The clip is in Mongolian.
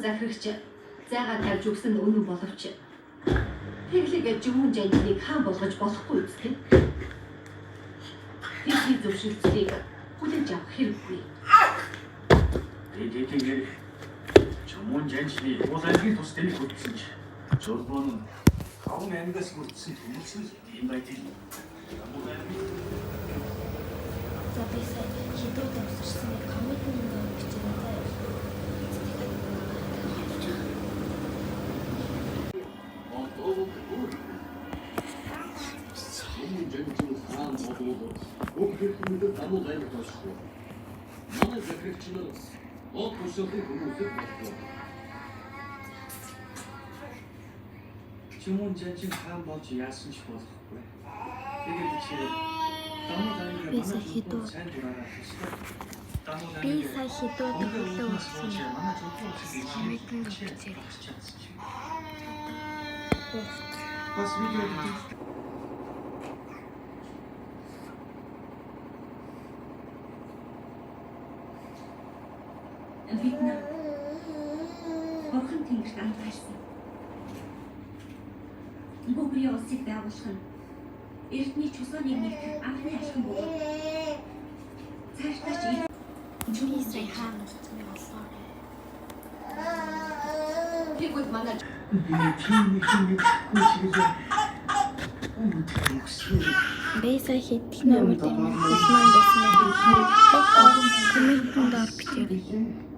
захирагч зайгаа тавьж өгсөн үнэн боловч тэглэгээ жимүүн жанжныг хаан болгож болохгүй үстэй. Тэдний зөвшөөрлийг хүлээж авах хэрэггүй. Тэгээд жимүүн жанжны уулын тус тэмийг хөдөлсөн ч жолбон таван ангиас хүрсэн хүмүүсийн юм байдаг. За би сая хідүүд авсарсан комментын нэг бичээрээ Хүүхдүүд дамуу гайг тосхгүй. Манай захирагчнаар ол тусалын хүмүүсийг бодлоо. Жимүүн жанжин хаан болж яасан ч болохгүй. Тэгээд чи дамуу гайг би сая хідүүд сайн дураараа тусгай. би сая хідүүд хөглөө өгсөн Манай зөвхөн комментын нэг бичээрээ бас видео Бид нар Бурхан Тэнгэрт андгаалсан. Бүгрийн улсыг байгуулах нь эртний чусааны нэгдэх анхны алхам бөгөөд цаашдаа би сая хаана утсан болоо. тэгвэл манай Би сая хэдэх номер дээр хүсмэн байсан байх. Комментэн дээр бичээрэй.